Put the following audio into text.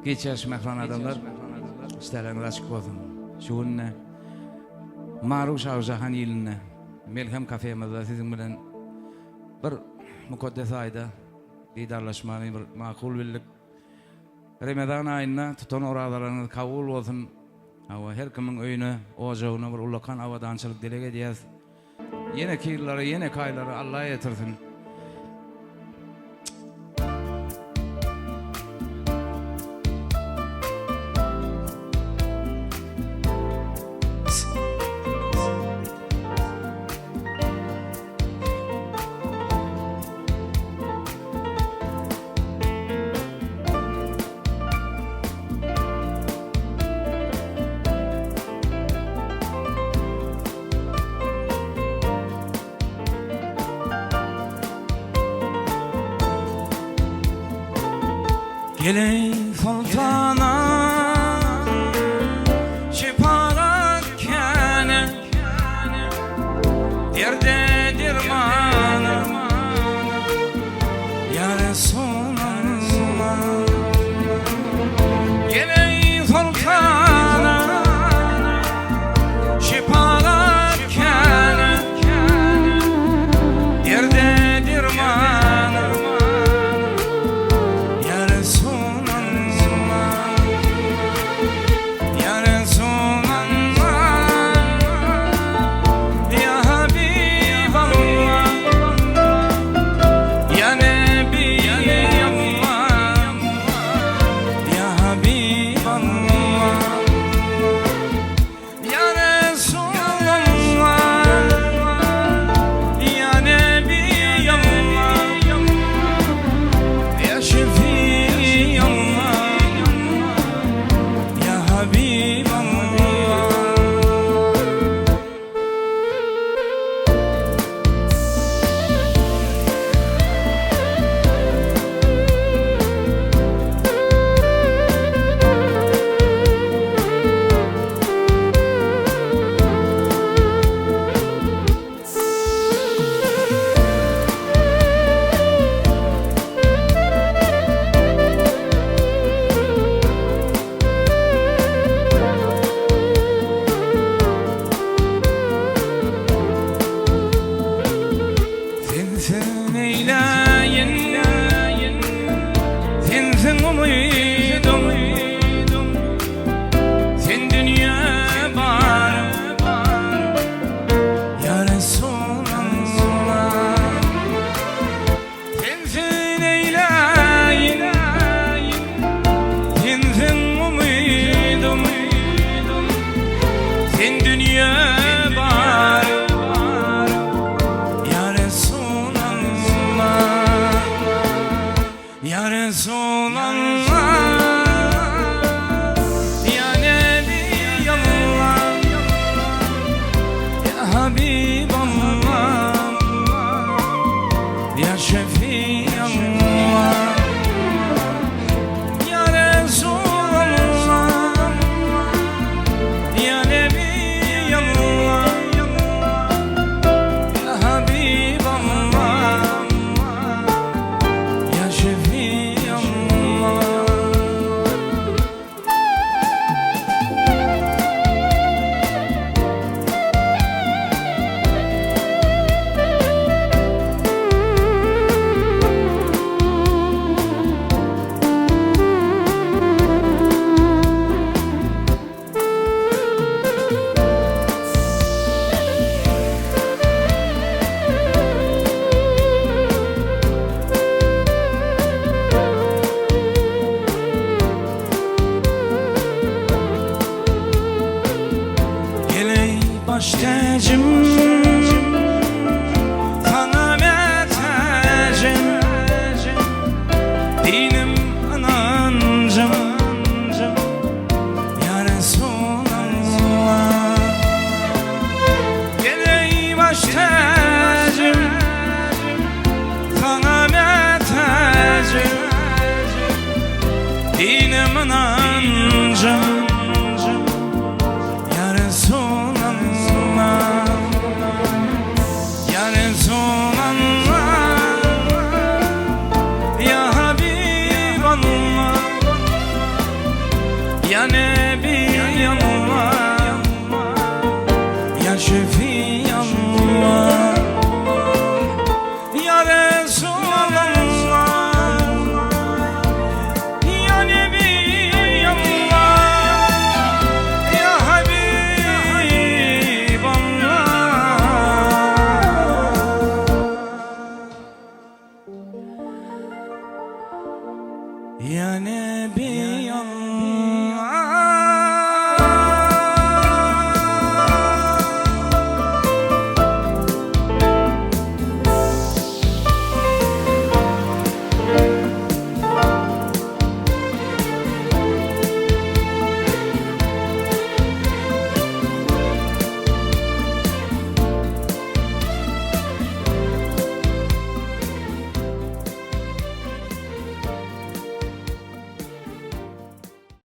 Geçeş mehran adamlar işleriniz açık olsun. Şu günne Maruf Şahjahan iline Melhem kafemizde sizin bilen bir mukaddes ayda liderleşmani bir makul bildik. Ramazan ayına tutan oralarınız kabul olsun. Ama her kimin öyüne, ocağına bir ulakan avadançılık dilek edeceğiz. Yine kıyıları, yine kayları Allah'a yetirsin. Geley sultana şifaat kâne derde dirmanı ya Resulallah. Geley sultana şifaat kâne derde dirmanı baş tacım sana metacım dinim anancım ya Resulallah. Geley baş tacım sana metacım dinim anancım ya Resulallah. Ya Resulallah, ya Habiballah, Ya Nebi Allah, Ya Şefi Allah, Ya Resulallah, Ya Nebi Allah, Ya Habib Allah, Ya Nebi Allah.